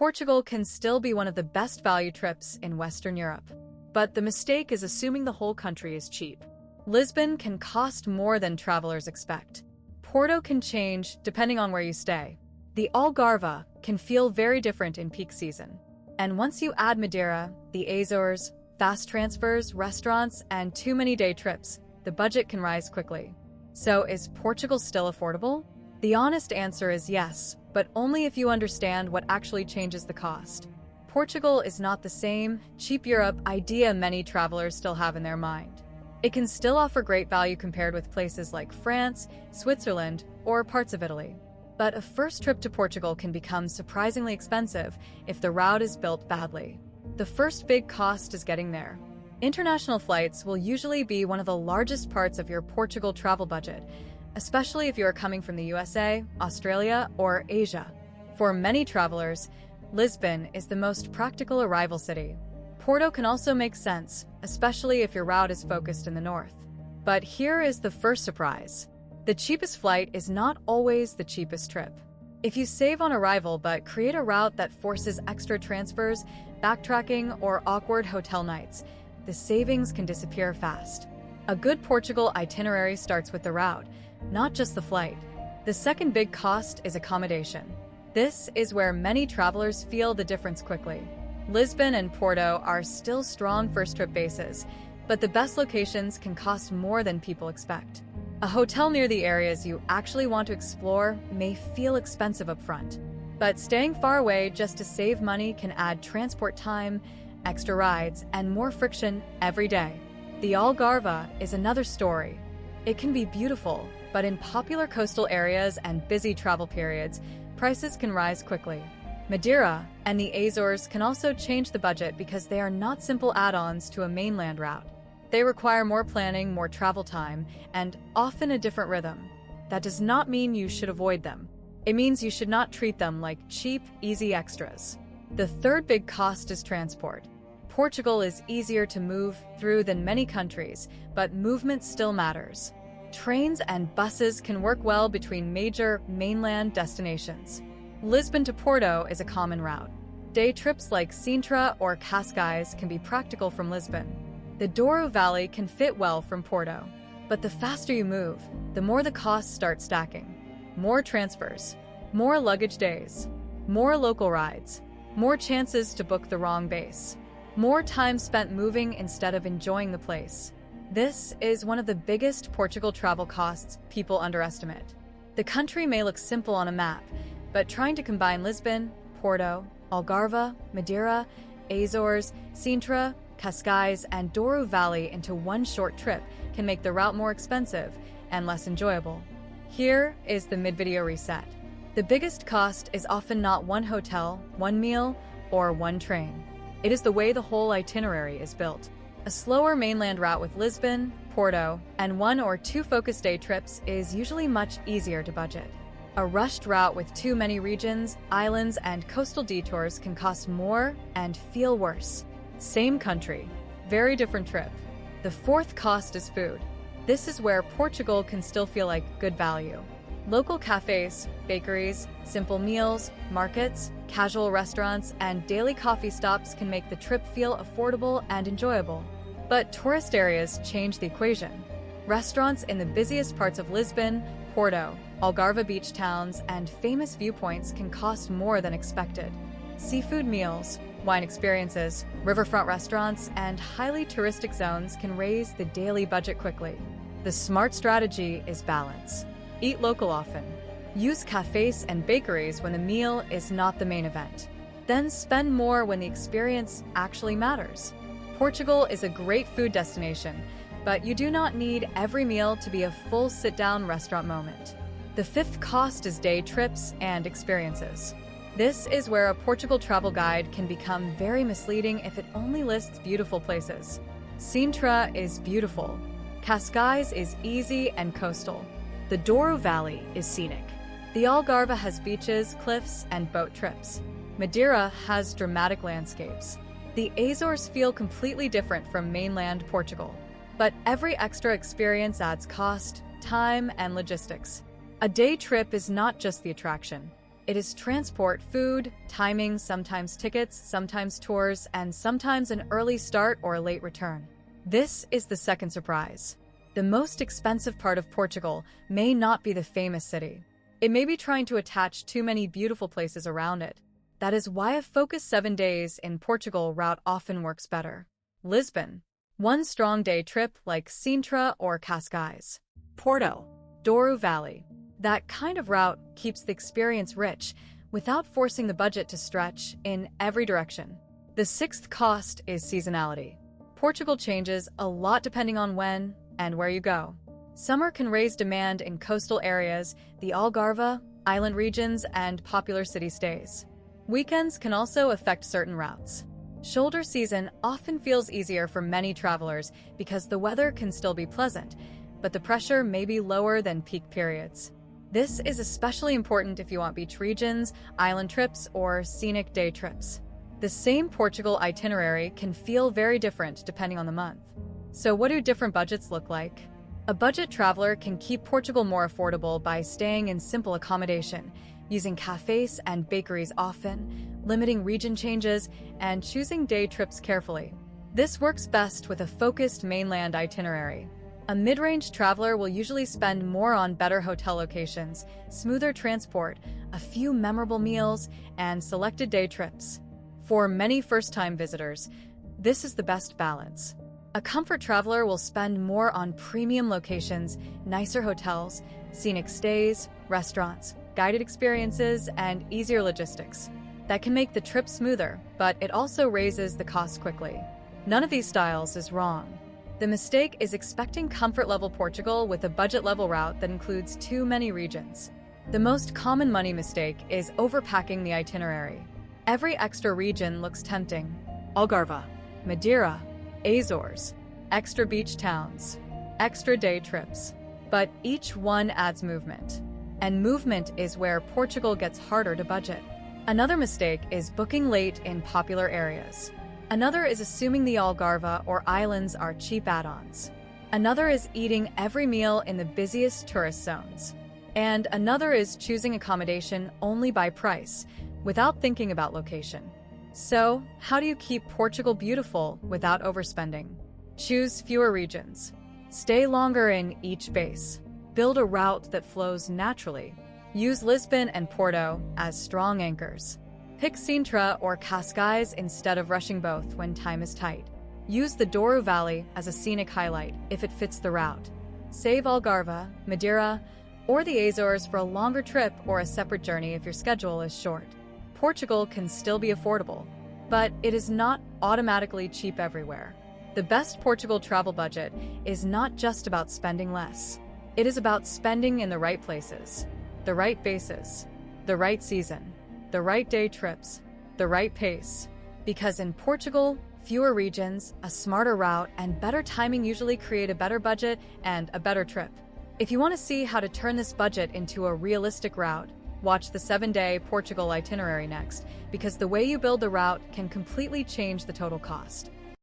Portugal can still be one of the best value trips in Western Europe. But the mistake is assuming the whole country is cheap. Lisbon can cost more than travelers expect. Porto can change depending on where you stay. The Algarve can feel very different in peak season. And once you add Madeira, the Azores, fast transfers, restaurants, and too many day trips, the budget can rise quickly. So is Portugal still affordable? The honest answer is yes, but only if you understand what actually changes the cost. Portugal is not the same cheap Europe idea many travelers still have in their mind. It can still offer great value compared with places like France, Switzerland, or parts of Italy. But a first trip to Portugal can become surprisingly expensive if the route is built badly. The first big cost is getting there. International flights will usually be one of the largest parts of your Portugal travel budget, especially if you are coming from the USA, Australia, or Asia. For many travelers, Lisbon is the most practical arrival city. Porto can also make sense, especially if your route is focused in the north. But here is the first surprise. The cheapest flight is not always the cheapest trip. If you save on arrival but create a route that forces extra transfers, backtracking, or awkward hotel nights, the savings can disappear fast. A good Portugal itinerary starts with the route, not just the flight. The second big cost is accommodation. This is where many travelers feel the difference quickly. Lisbon and Porto are still strong first-trip bases, but the best locations can cost more than people expect. A hotel near the areas you actually want to explore may feel expensive up front, but staying far away just to save money can add transport time, extra rides, and more friction every day. The Algarve is another story. It can be beautiful, but in popular coastal areas and busy travel periods, prices can rise quickly. Madeira and the Azores can also change the budget because they are not simple add-ons to a mainland route. They require more planning, more travel time, and often a different rhythm. That does not mean you should avoid them. It means you should not treat them like cheap, easy extras. The third big cost is transport. Portugal is easier to move through than many countries, but movement still matters. Trains and buses can work well between major mainland destinations. Lisbon to Porto is a common route. Day trips like Sintra or Cascais can be practical from Lisbon. The Douro Valley can fit well from Porto. But the faster you move, the more the costs start stacking. More transfers, more luggage days, more local rides, more chances to book the wrong base, more time spent moving instead of enjoying the place. This is one of the biggest Portugal travel costs people underestimate. The country may look simple on a map, but trying to combine Lisbon, Porto, Algarve, Madeira, Azores, Sintra, Cascais, and Douro Valley into one short trip can make the route more expensive and less enjoyable. Here is the mid-video reset. The biggest cost is often not one hotel, one meal, or one train. It is the way the whole itinerary is built. A slower mainland route with Lisbon, Porto, and 1 or 2 focus day trips is usually much easier to budget. A rushed route with too many regions, islands, and coastal detours can cost more and feel worse. Same country, very different trip. The fourth cost is food. This is where Portugal can still feel like good value. Local cafes, bakeries, simple meals, markets, casual restaurants, and daily coffee stops can make the trip feel affordable and enjoyable. But tourist areas change the equation. Restaurants in the busiest parts of Lisbon, Porto, Algarve beach towns, and famous viewpoints can cost more than expected. Seafood meals, wine experiences, riverfront restaurants, and highly touristic zones can raise the daily budget quickly. The smart strategy is balance. Eat local often. Use cafes and bakeries when the meal is not the main event. Then spend more when the experience actually matters. Portugal is a great food destination, but you do not need every meal to be a full sit-down restaurant moment. The fifth cost is day trips and experiences. This is where a Portugal travel guide can become very misleading if it only lists beautiful places. Sintra is beautiful. Cascais is easy and coastal. The Douro Valley is scenic. The Algarve has beaches, cliffs, and boat trips. Madeira has dramatic landscapes. The Azores feel completely different from mainland Portugal. But every extra experience adds cost, time, and logistics. A day trip is not just the attraction. It is transport, food, timing, sometimes tickets, sometimes tours, and sometimes an early start or a late return. This is the second surprise. The most expensive part of Portugal may not be the famous city. It may be trying to attach too many beautiful places around it. That is why a focused 7 days in Portugal route often works better. Lisbon. One strong day trip like Sintra or Cascais. Porto. Douro Valley. That kind of route keeps the experience rich without forcing the budget to stretch in every direction. The sixth cost is seasonality. Portugal changes a lot depending on when and where you go. Summer can raise demand in coastal areas, the Algarve, island regions, and popular city stays. Weekends can also affect certain routes. Shoulder season often feels easier for many travelers because the weather can still be pleasant, but the pressure may be lower than peak periods. This is especially important if you want beach regions, island trips, or scenic day trips. The same Portugal itinerary can feel very different depending on the month. So what do different budgets look like? A budget traveler can keep Portugal more affordable by staying in simple accommodation, using cafes and bakeries often, limiting region changes, and choosing day trips carefully. This works best with a focused mainland itinerary. A mid-range traveler will usually spend more on better hotel locations, smoother transport, a few memorable meals, and selected day trips. For many first-time visitors, this is the best balance. A comfort traveler will spend more on premium locations, nicer hotels, scenic stays, restaurants, guided experiences, and easier logistics. That can make the trip smoother, but it also raises the cost quickly. None of these styles is wrong. The mistake is expecting comfort-level Portugal with a budget-level route that includes too many regions. The most common money mistake is overpacking the itinerary. Every extra region looks tempting. Algarve, Madeira, Azores, extra beach towns, extra day trips. But each one adds movement. And movement is where Portugal gets harder to budget. Another mistake is booking late in popular areas. Another is assuming the Algarve or islands are cheap add-ons. Another is eating every meal in the busiest tourist zones. And another is choosing accommodation only by price, without thinking about location. So, how do you keep Portugal beautiful without overspending? Choose fewer regions. Stay longer in each base. Build a route that flows naturally. Use Lisbon and Porto as strong anchors. Pick Sintra or Cascais instead of rushing both when time is tight. Use the Douro Valley as a scenic highlight if it fits the route. Save Algarve, Madeira, or the Azores for a longer trip or a separate journey if your schedule is short. Portugal can still be affordable, but it is not automatically cheap everywhere. The best Portugal travel budget is not just about spending less. It is about spending in the right places, the right bases, the right season, the right day trips, the right pace. Because in Portugal, fewer regions, a smarter route, and better timing usually create a better budget and a better trip. If you want to see how to turn this budget into a realistic route, watch the 7-day Portugal itinerary next, because the way you build the route can completely change the total cost.